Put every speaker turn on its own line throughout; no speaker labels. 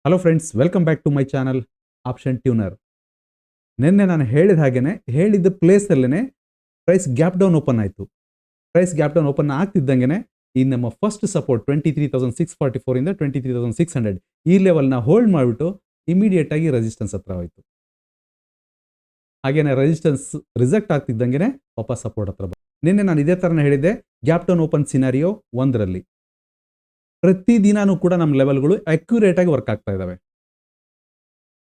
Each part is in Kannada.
Hello friends, welcome back to my channel option tuner. ನಿನ್ನೆ ನಾನು ಹೇಳಿದ ಹಾಗೇನೆ ಹೇಳಿದ್ದ ಪ್ಲೇಸಲ್ಲೇ ಪ್ರೈಸ್ ಗ್ಯಾಪ್ ಡೌನ್ ಓಪನ್ ಆಯಿತು. ಪ್ರೈಸ್ ಗ್ಯಾಪ್ ಡೌನ್ ಓಪನ್ ಆಗ್ತಿದ್ದಂಗೆ ಈ ನಮ್ಮ ಫಸ್ಟ್ ಸಪೋರ್ಟ್ 23,644 ಇಂದ 23,600 ಈ ಲೆವೆಲ್ನ ಹೋಲ್ಡ್ ಮಾಡಿಬಿಟ್ಟು ಇಮಿಡಿಯೇಟ್ ಆಗಿ ರೆಸಿಸ್ಟೆನ್ಸ್ ಹತ್ರ ಹೋಯಿತು. ಹಾಗೇನೆ ರೆಸಿಸ್ಟೆನ್ಸ್ ರಿಜೆಕ್ಟ್ ಆಗ್ತಿದ್ದಂಗೆ ವಾಪಸ್ ಸಪೋರ್ಟ್ ಹತ್ರ ಬಂತು. ನಿನ್ನೆ ನಾನು ಇದೇ ಥರನೇ ಹೇಳಿದ್ದೆ, ಗ್ಯಾಪ್ ಡೌನ್ ಓಪನ್ ಸಿನಾರಿಯೋ 1ರಲ್ಲಿ ಪ್ರತಿದಿನಾನೂ ಕೂಡ ನಮ್ಮ ಲೆವೆಲ್ಗಳು ಅಕ್ಯುರೇಟ್ ಆಗಿ ವರ್ಕ್ ಆಗ್ತಾ ಇದ್ದಾವೆ.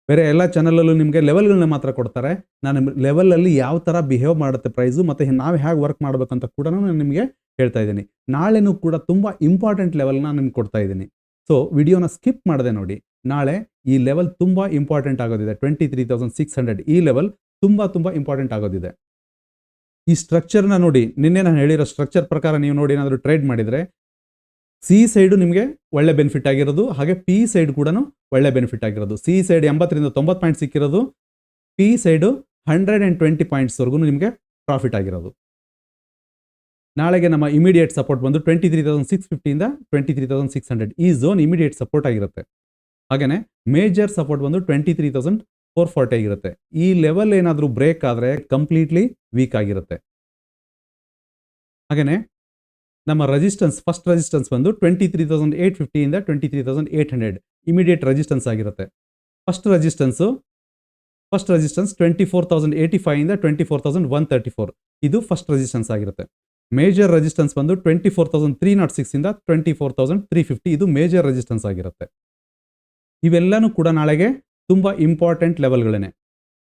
ಬೇರೆ ಎಲ್ಲ ಚಾನಲಲ್ಲೂ ನಿಮಗೆ ಲೆವೆಲ್ಗಳನ್ನ ಮಾತ್ರ ಕೊಡ್ತಾರೆ. ನಾನು ಲೆವೆಲಲ್ಲಿ ಯಾವ ಥರ ಬಿಹೇವ್ ಮಾಡುತ್ತೆ ಪ್ರೈಸು ಮತ್ತು ನಾವು ಹೇಗೆ ವರ್ಕ್ ಮಾಡಬೇಕಂತ ಕೂಡ ನಾನು ನಿಮಗೆ ಹೇಳ್ತಾ ಇದ್ದೀನಿ. ನಾಳೆನೂ ಕೂಡ ತುಂಬ ಇಂಪಾರ್ಟೆಂಟ್ ಲೆವೆಲ್ನ ನಿಮ್ಗೆ ಕೊಡ್ತಾ ಇದ್ದೀನಿ. ಸೊ ವಿಡಿಯೋನ ಸ್ಕಿಪ್ ಮಾಡದೆ ನೋಡಿ. ನಾಳೆ ಈ ಲೆವೆಲ್ ತುಂಬ ಇಂಪಾರ್ಟೆಂಟ್ ಆಗೋದಿದೆ. 23,600 ಈ ಲೆವೆಲ್ ತುಂಬ ಇಂಪಾರ್ಟೆಂಟ್ ಆಗೋದಿದೆ. ಈ ಸ್ಟ್ರಕ್ಚರ್ನ ನೋಡಿ, ನಿನ್ನೆ ನಾನು ಹೇಳಿರೋ ಸ್ಟ್ರಕ್ಚರ್ ಪ್ರಕಾರ ನೀವು ನೋಡಿ ಏನಾದರೂ ಟ್ರೇಡ್ ಮಾಡಿದರೆ ಸಿ ಸೈಡು ನಿಮಗೆ ಒಳ್ಳೆ ಬೆನಿಫಿಟ್ ಆಗಿರೋದು, ಹಾಗೆ ಪಿ ಸೈಡ್ ಕೂಡ ಒಳ್ಳೆ ಬೆನಿಫಿಟ್ ಆಗಿರೋದು. ಸಿ ಸೈಡ್ 80ರಿಂದ 90 ಪಾಯಿಂಟ್ ಸಿಕ್ಕಿರೋದು, ಪಿ ಸೈಡು 120 ಪಾಯಿಂಟ್ಸ್ವರೆಗೂ ನಿಮಗೆ ಪ್ರಾಫಿಟ್ ಆಗಿರೋದು. ನಾಳೆಗೆ ನಮ್ಮ ಇಮಿಡಿಯೇಟ್ ಸಪೋರ್ಟ್ ಬಂದು 23,650 ಇಂದ 23,600 ಈ ಝೋನ್ ಇಮಿಡಿಯೇಟ್ ಸಪೋರ್ಟ್ ಆಗಿರುತ್ತೆ. ಹಾಗೆಯೇ ಮೇಜರ್ ಸಪೋರ್ಟ್ ಬಂದು 23,440 ಆಗಿರುತ್ತೆ. ಈ ಲೆವೆಲ್ ಏನಾದರೂ ಬ್ರೇಕ್ ಆದರೆ ಕಂಪ್ಲೀಟ್ಲಿ ವೀಕ್ ಆಗಿರುತ್ತೆ. ಹಾಗೆಯೇ ನಮ್ಮ ರೆಸಿಸ್ಟೆನ್ಸ್ ಫಸ್ಟ್ ರೆಸಿಸ್ಟೆನ್ಸ್ ಬಂದು 23,850 ಇಂದ 23,800 ಇಮಿಡಿಯೇಟ್ ರೆಸಿಸ್ಟೆನ್ಸ್ ಆಗಿರುತ್ತೆ. ಫಸ್ಟ್ ರೆಸಿಸ್ಟೆನ್ಸ್ 24,085 ಇಂದ 24,134 ಇದು ಫಸ್ಟ್ ರೆಸಿಸ್ಟೆನ್ಸ್ ಆಗಿರುತ್ತೆ. ಮೇಜರ್ ರೆಸಿಸ್ಟೆನ್ಸ್ ಬಂದು 24,306 ಇಂದ 24,350 ಇದು ಮೇಜರ್ ರೆಸಿಸ್ಟೆನ್ಸ್ ಆಗಿರುತ್ತೆ. ಇವೆಲ್ಲನೂ ಕೂಡ ನಾಳೆಗೆ ತುಂಬ ಇಂಪಾರ್ಟೆಂಟ್ ಲೆವೆಲ್ಗಳೇ.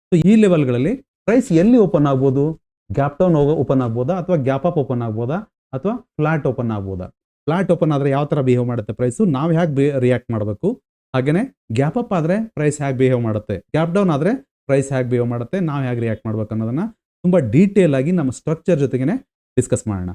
ಸೊ ಈ ಲೆವೆಲ್ಗಳಲ್ಲಿ ಪ್ರೈಸ್ ಎಲ್ಲಿ ಓಪನ್ ಆಗ್ಬೋದು? ಗ್ಯಾಪ್ ಡೌನ್ ಓಪನ್ ಆಗ್ಬೋದಾ, ಅಥವಾ ಗ್ಯಾಪ್ ಅಪ್ ಓಪನ್ ಆಗ್ಬೋದಾ, ಅಥವಾ ಫ್ಲಾಟ್ ಓಪನ್ ಆಗ್ಬೋದಾ? ಫ್ಲಾಟ್ ಓಪನ್ ಆದರೆ ಯಾವ ಥರ ಬಿಹೇವ್ ಮಾಡುತ್ತೆ ಪ್ರೈಸು, ನಾವು ಹೇಗೆ ರಿಯಾಕ್ಟ್ ಮಾಡಬೇಕು? ಹಾಗೆಯೇ ಗ್ಯಾಪ್ ಅಪ್ ಆದರೆ ಪ್ರೈಸ್ ಹೇಗೆ ಬಿಹೇವ್ ಮಾಡುತ್ತೆ, ಗ್ಯಾಪ್ ಡೌನ್ ಆದರೆ ಪ್ರೈಸ್ ಹೇಗೆ ಬಿಹೇವ್ ಮಾಡುತ್ತೆ, ನಾವು ಹೇಗೆ ರಿಯಾಕ್ಟ್ ಮಾಡಬೇಕು ಅನ್ನೋದನ್ನು ತುಂಬ ಡೀಟೇಲ್ ಆಗಿ ನಮ್ಮ ಸ್ಟ್ರಕ್ಚರ್ ಜೊತೆಗೇ ಡಿಸ್ಕಸ್ ಮಾಡೋಣ.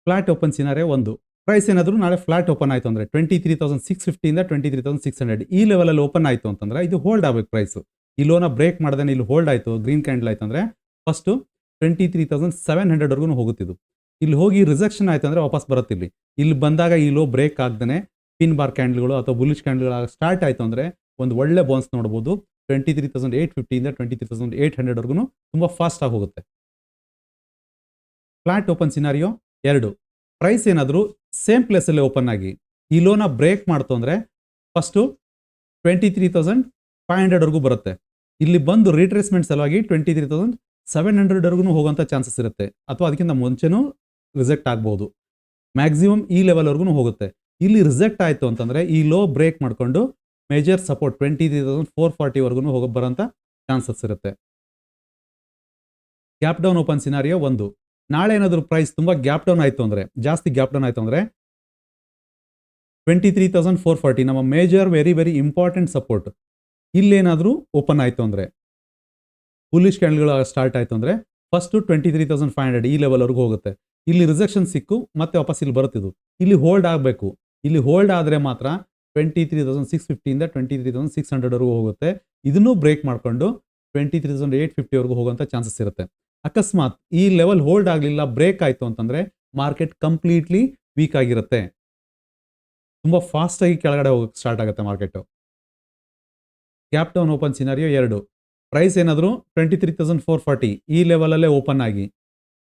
Flat open scenario 1. ಪ್ರೈಸ್ ಏನಾದರೂ ನಾಳೆ ಫ್ಲಾಟ್ ಓಪನ್ ಆಯಿತು ಅಂದರೆ 23,650 ಇಂದ 23,600 ಈ ಲೆವೆಲಲ್ಲಿ ಓಪನ್ ಆಯಿತು ಅಂತಂದರೆ ಇದು ಹೋಲ್ಡ್ ಆಗಬೇಕು. ಪ್ರೈಸು ಈ ಲೋನ ಬ್ರೇಕ್ ಮಾಡ್ದೇ ಇಲ್ಲಿ ಹೋಲ್ಡ್ ಆಯಿತು, ಗ್ರೀನ್ ಕ್ಯಾಂಡಲ್ ಆಯಿತು ಅಂದರೆ ಫಸ್ಟು 23,700ವರೆಗೂ ಹೋಗುತ್ತಿದ್ದು. ಇಲ್ಲಿ ಹೋಗಿ ರಿಜೆಕ್ಷನ್ ಆಯಿತು ಅಂದರೆ ವಾಪಸ್ ಬರುತ್ತಿಲ್ಲ. ಇಲ್ಲಿ ಬಂದಾಗ ಈ ಲೋ ಬ್ರೇಕ್ ಆಗದೇ ಪಿನ್ ಬಾರ್ ಕ್ಯಾಂಡಲ್ಗಳು ಅಥವಾ ಬುಲಿಶ್ ಕ್ಯಾಂಡಲ್ಗಳು ಸ್ಟಾರ್ಟ್ ಆಯಿತು ಅಂದರೆ ಒಂದು ಒಳ್ಳೆ ಬೌನ್ಸ್ ನೋಡ್ಬೋದು. 23,850 ಇಂದ 23,800ವರೆಗೂ ತುಂಬ ಫಾಸ್ಟಾಗಿ ಹೋಗುತ್ತೆ. Flat open scenario 2. ಪ್ರೈಸ್ ಏನಾದರೂ ಸೇಮ್ ಪ್ಲೇಸಲ್ಲಿ ಓಪನ್ ಆಗಿ ಈ ಲೋನ ಬ್ರೇಕ್ ಮಾಡ್ತು ಅಂದರೆ ಫಸ್ಟು 23,500ವರೆಗೂ ಬರುತ್ತೆ. ಇಲ್ಲಿ ಬಂದು ರಿಟ್ರೇಸ್ಮೆಂಟ್ ಸಲುವಾಗಿ 23,700ವರೆಗೂ ಹೋಗೋಂಥ ಚಾನ್ಸಸ್ ಇರುತ್ತೆ, ಅಥವಾ ಅದಕ್ಕಿಂತ ಮುಂಚೆನೂ ರಿಜೆಕ್ಟ್ ಆಗ್ಬೋದು. ಮ್ಯಾಕ್ಸಿಮಮ್ ಈ ಲೆವೆಲ್ವರೆಗೂ ಹೋಗುತ್ತೆ. ಇಲ್ಲಿ ರಿಜೆಕ್ಟ್ ಆಯಿತು ಅಂತಂದರೆ ಈ ಲೋ ಬ್ರೇಕ್ ಮಾಡಿಕೊಂಡು ಮೇಜರ್ ಸಪೋರ್ಟ್ 23,440ವರೆಗೂ ಬರೋಂಥ ಚಾನ್ಸಸ್ ಇರುತ್ತೆ. Gap down open scenario 1. ನಾಳೆ ಏನಾದರೂ ಪ್ರೈಸ್ ತುಂಬ ಗ್ಯಾಪ್ ಡೌನ್ ಆಯಿತು ಅಂದರೆ, ಜಾಸ್ತಿ ಗ್ಯಾಪ್ ಡೌನ್ ಆಯಿತು ಅಂದರೆ 23,440 ನಮ್ಮ ಮೇಜರ್ ವೆರಿ ಇಂಪಾರ್ಟೆಂಟ್ ಸಪೋರ್ಟ್. ಇಲ್ಲೇನಾದರೂ ಓಪನ್ ಆಯಿತು ಅಂದರೆ ಬುಲಿಶ್ ಕ್ಯಾಂಡಲ್ಗಳು ಸ್ಟಾರ್ಟ್ ಆಯಿತು ಅಂದರೆ ಫಸ್ಟು 23,500 ಈ ಲೆವೆಲ್ವರೆಗೂ ಹೋಗುತ್ತೆ. ಇಲ್ಲಿ ರಿಜೆಕ್ಷನ್ ಸಿಕ್ಕು ಮತ್ತೆ ವಾಪಸ್ ಇಲ್ಲಿ ಬರುತ್ತಿದ್ದು. ಇಲ್ಲಿ ಹೋಲ್ಡ್ ಆಗಬೇಕು. ಇಲ್ಲಿ ಹೋಲ್ಡ್ ಆದರೆ ಮಾತ್ರ 23,650 ಇಂದ 23,600ವರೆಗೂ ಹೋಗುತ್ತೆ. ಇದನ್ನೂ ಬ್ರೇಕ್ ಮಾಡಿಕೊಂಡು 23,850ವರೆಗೂ ಹೋಗೋಂಥ ಚಾನ್ಸಸ್ ಇರುತ್ತೆ. ಅಕಸ್ಮಾತ್ ಈ ಲೆವೆಲ್ ಹೋಲ್ಡ್ ಆಗಲಿಲ್ಲ, ಬ್ರೇಕ್ ಆಯಿತು ಅಂತಂದರೆ ಮಾರ್ಕೆಟ್ ಕಂಪ್ಲೀಟ್ಲಿ ವೀಕ್ ಆಗಿರುತ್ತೆ. ತುಂಬ ಫಾಸ್ಟಾಗಿ ಕೆಳಗಡೆ ಹೋಗೋಕ್ಕೆ ಸ್ಟಾರ್ಟ್ ಆಗುತ್ತೆ market. Gap down open scenario 2. ಪ್ರೈಸ್ ಏನಾದರೂ 23,440 ಈ ಲೆವೆಲಲ್ಲೇ ಓಪನ್ ಆಗಿ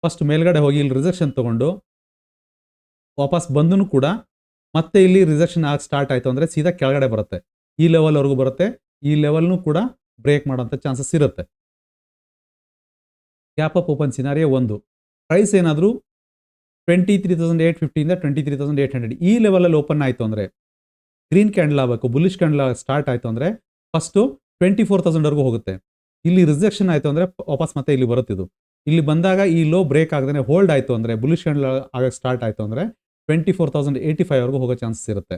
ಫಸ್ಟ್ ಮೇಲ್ಗಡೆ ಹೋಗಿ ಇಲ್ಲಿ ರಿಜೆಕ್ಷನ್ ತೊಗೊಂಡು ವಾಪಸ್ ಬಂದೂ ಕೂಡ ಮತ್ತೆ ಇಲ್ಲಿ ರಿಜೆಕ್ಷನ್ ಆಗಿ ಸ್ಟಾರ್ಟ್ ಆಯಿತು ಅಂದರೆ ಸೀದಾ ಕೆಳಗಡೆ ಬರುತ್ತೆ, ಈ ಲೆವೆಲ್ವರೆಗೂ ಬರುತ್ತೆ. ಈ ಲೆವೆಲ್ನೂ ಕೂಡ ಬ್ರೇಕ್ ಮಾಡೋಂಥ ಚಾನ್ಸಸ್ ಇರುತ್ತೆ. Gap up open scenario 1. ಪ್ರೈಸ್ ಏನಾದರೂ 23,850 ಇಂದ 23,800 ಈ ಲೆವೆಲಲ್ಲಿ ಓಪನ್ ಆಯಿತು ಅಂದರೆ ಗ್ರೀನ್ ಕ್ಯಾಂಡಲ್ ಆಗಬೇಕು, ಬುಲಿಶ್ ಕ್ಯಾಂಡಲ್ ಸ್ಟಾರ್ಟ್ ಆಯಿತು ಅಂದರೆ ಫಸ್ಟು 24,000ವರೆಗೂ ಹೋಗುತ್ತೆ. ಇಲ್ಲಿ ರಿಜೆಕ್ಷನ್ ಆಯಿತು ಅಂದರೆ ವಾಪಸ್ ಮತ್ತೆ ಇಲ್ಲಿ ಬರುತ್ತಿದ್ದು. ಇಲ್ಲಿ ಬಂದಾಗ ಈ ಲೋ ಬ್ರೇಕ್ ಆಗದೇ ಹೋಲ್ಡ್ ಆಯಿತು ಅಂದರೆ ಬುಲಿಶ್ ಕ್ಯಾಂಡಲ್ ಆಗಕ್ಕೆ ಸ್ಟಾರ್ಟ್ ಆಯಿತು ಅಂದರೆ 24,085ವರೆಗೂ ಹೋಗೋ ಚಾನ್ಸಸ್ ಇರುತ್ತೆ.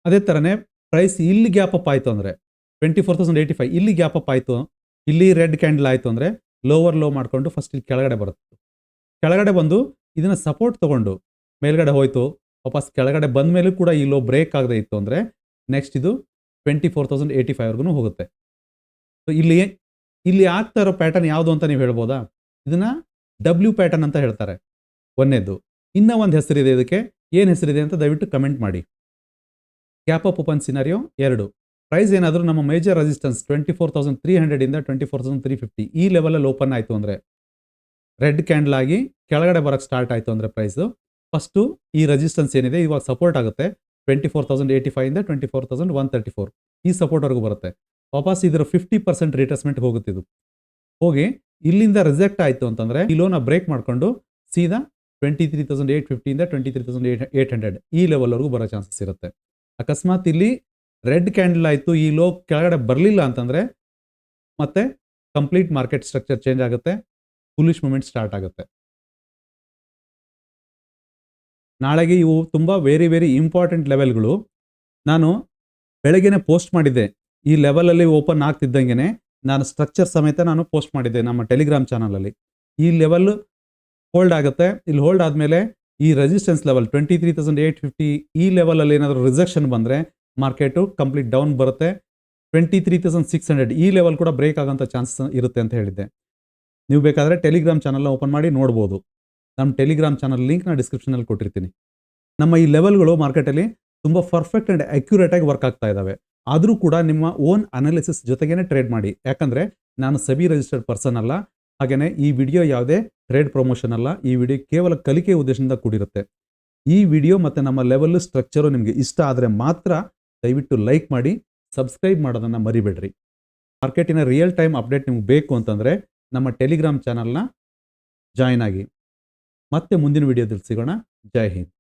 ಅದೇ ಥರನೇ ಪ್ರೈಸ್ ಇಲ್ಲಿ ಗ್ಯಾಪ್ ಅಪ್ ಆಯಿತು ಅಂದರೆ 24,085 ಇಲ್ಲಿ ಗ್ಯಾಪ್ ಅಪ್ ಆಯಿತು, ಇಲ್ಲಿ ರೆಡ್ ಕ್ಯಾಂಡಲ್ ಆಯಿತು ಅಂದರೆ ಲೋವರ್ ಲೋ ಮಾಡಿಕೊಂಡು ಫಸ್ಟ್ ಇಲ್ಲಿ ಕೆಳಗಡೆ ಬರುತ್ತೆ. ಕೆಳಗಡೆ ಬಂದು ಇದನ್ನು ಸಪೋರ್ಟ್ ತೊಗೊಂಡು ಮೇಲ್ಗಡೆ ಹೋಯಿತು, ವಾಪಸ್ ಕೆಳಗಡೆ ಬಂದ ಮೇಲೂ ಕೂಡ ಈ ಲೋ ಬ್ರೇಕ್ ಆಗದೆ ಇತ್ತು ಅಂದರೆ ನೆಕ್ಸ್ಟ್ ಇದು 24,085ವರೆಗೂ ಹೋಗುತ್ತೆ. ಸೊ ಇಲ್ಲಿ ಆಗ್ತಾ ಇರೋ ಪ್ಯಾಟರ್ನ್ ಯಾವುದು ಅಂತ ನೀವು ಹೇಳ್ಬೋದಾ? ಇದನ್ನು ಡಬ್ಲ್ಯೂ ಪ್ಯಾಟರ್ನ್ ಅಂತ ಹೇಳ್ತಾರೆ ಒಂದನೇದು. ಇನ್ನೂ ಒಂದು ಹೆಸರಿದೆ ಇದಕ್ಕೆ, ಏನು ಹೆಸರಿದೆ ಅಂತ ದಯವಿಟ್ಟು ಕಮೆಂಟ್ ಮಾಡಿ. Gap up open scenario 2. ಪ್ರೈಸ್ ಏನಾದರೂ ನಮ್ಮ ಮೇಜರ್ ರೆಸಿಸ್ಟೆನ್ಸ್ 24,300 ಇಂದ 24,350 ಈ ಲೆವೆಲಲ್ಲಿ ಓಪನ್ ಆಯಿತು ಅಂದರೆ, ರೆಡ್ ಕ್ಯಾಂಡಲ್ ಆಗಿ ಕೆಳಗಡೆ ಬರೋಕ್ಕೆ ಸ್ಟಾರ್ಟ್ ಆಯಿತು ಅಂದರೆ ಪ್ರೈಸು ಫಸ್ಟು ಈ ರೆಸಿಸ್ಟೆನ್ಸ್ ಏನಿದೆ ಇವಾಗ ಸಪೋರ್ಟ್ ಆಗುತ್ತೆ 24,085 ಇಂದ 24,134 ಈ ಸಪೋರ್ಟ್ವರೆಗೂ ಬರುತ್ತೆ. ವಾಪಸ್ ಇದರ 50% ರಿಟ್ರೇಸ್ಮೆಂಟ್ ಹೋಗುತ್ತೆ. ಇದು ಹೋಗಿ ಇಲ್ಲಿಂದ ರಿಜೆಕ್ಟ್ ಆಯಿತು ಅಂತಂದರೆ ಈ ಲೋನ ಬ್ರೇಕ್ ಮಾಡಿಕೊಂಡು ಸೀದಾ 23,850 ಇಂದ 23,800 ಈ ಲೆವೆಲ್ವರೆಗೂ ಬರೋ ಚಾನ್ಸಸ್ ಇರುತ್ತೆ. ಅಕಸ್ಮಾತ್ ಇಲ್ಲಿ ರೆಡ್ ಕ್ಯಾಂಡಲ್ ಆಯಿತು, ಈ ಲೋ ಕೆಳಗಡೆ ಬರಲಿಲ್ಲ ಅಂತಂದರೆ ಮತ್ತೆ ಕಂಪ್ಲೀಟ್ ಮಾರ್ಕೆಟ್ ಸ್ಟ್ರಕ್ಚರ್ ಚೇಂಜ್ ಆಗುತ್ತೆ, ಬುಲಿಶ್ ಮೂಮೆಂಟ್ ಸ್ಟಾರ್ಟ್ ಆಗುತ್ತೆ. ನಾಳೆಗೆ ಇವು ತುಂಬ ವೆರಿ ಇಂಪಾರ್ಟೆಂಟ್ ಲೆವೆಲ್ಗಳು. ನಾನು ಬೆಳಗ್ಗೆನೆ ಪೋಸ್ಟ್ ಮಾಡಿದ್ದೆ, ಈ ಲೆವೆಲಲ್ಲಿ ಓಪನ್ ಆಗ್ತಿದ್ದಂಗೆ ನಾನು ಸ್ಟ್ರಕ್ಚರ್ ಸಮೇತ ನಾನು ಪೋಸ್ಟ್ ಮಾಡಿದ್ದೆ ನಮ್ಮ ಟೆಲಿಗ್ರಾಮ್ ಚಾನಲಲ್ಲಿ. ಈ ಲೆವೆಲ್ ಹೋಲ್ಡ್ ಆಗುತ್ತೆ, ಇಲ್ಲಿ ಹೋಲ್ಡ್ ಆದಮೇಲೆ ಈ ರೆಸಿಸ್ಟೆನ್ಸ್ ಲೆವೆಲ್ 23,850 ಈ ಲೆವೆಲಲ್ಲಿ ಏನಾದರೂ ರಿಜೆಕ್ಷನ್ ಬಂದರೆ ಮಾರ್ಕೆಟು ಕಂಪ್ಲೀಟ್ ಡೌನ್ ಬರುತ್ತೆ. 23,600 ಈ ಲೆವೆಲ್ ಕೂಡ ಬ್ರೇಕ್ ಆಗೋಂಥ ಚಾನ್ಸಸ್ ಇರುತ್ತೆ ಅಂತ ಹೇಳಿದ್ದೆ. ನೀವು ಬೇಕಾದರೆ ಟೆಲಿಗ್ರಾಮ್ ಚಾನಲ್ನ ಓಪನ್ ಮಾಡಿ ನೋಡ್ಬೋದು. ನಮ್ಮ ಟೆಲಿಗ್ರಾಮ್ ಚಾನಲ್ ಲಿಂಕ್ನ ಡಿಸ್ಕ್ರಿಪ್ಷನಲ್ಲಿ ಕೊಟ್ಟಿರ್ತೀನಿ. ನಮ್ಮ ಈ ಲೆವೆಲ್ಗಳು ಮಾರ್ಕೆಟಲ್ಲಿ ತುಂಬ ಪರ್ಫೆಕ್ಟ್ ಆ್ಯಂಡ್ ಅಕ್ಯುರೇಟಾಗಿ ವರ್ಕ್ ಆಗ್ತಾ ಇದ್ದಾವೆ. ಆದರೂ ಕೂಡ ನಿಮ್ಮ ಓನ್ ಅನಾಲಿಸಿಸ್ ಜೊತೆಗೇ ಟ್ರೇಡ್ ಮಾಡಿ. ಯಾಕಂದರೆ ನಾನು ಸೆಬಿ ರಿಜಿಸ್ಟರ್ಡ್ ಪರ್ಸನ್ ಅಲ್ಲ, ಹಾಗೆಯೇ ಈ ವಿಡಿಯೋ ಯಾವುದೇ ಟ್ರೇಡ್ ಪ್ರಮೋಷನ್ ಅಲ್ಲ. ಈ ವಿಡಿಯೋ ಕೇವಲ ಕಲಿಕೆ ಉದ್ದೇಶದಿಂದ ಕೂಡಿರುತ್ತೆ. ಈ ವಿಡಿಯೋ ಮತ್ತು ನಮ್ಮ ಲೆವೆಲ್ ಸ್ಟ್ರಕ್ಚರು ನಿಮಗೆ ಇಷ್ಟ ಆದರೆ ಮಾತ್ರ ದಯವಿಟ್ಟು ಲೈಕ್ ಮಾಡಿ, ಸಬ್ಸ್ಕ್ರೈಬ್ ಮಾಡೋದನ್ನು ಮರಿಬೇಡ್ರಿ. ಮಾರ್ಕೆಟಿನ ರಿಯಲ್ ಟೈಮ್ ಅಪ್ಡೇಟ್ ನಿಮ್ಗೆ ಬೇಕು ಅಂತಂದರೆ ನಮ್ಮ ಟೆಲಿಗ್ರಾಮ್ ಚಾನಲ್ನ ಜಾಯ್ನ್ ಆಗಿ. ಮತ್ತೆ ಮುಂದಿನ ವಿಡಿಯೋದಲ್ಲಿ ಸಿಗೋಣ. ಜೈ ಹಿಂದ್.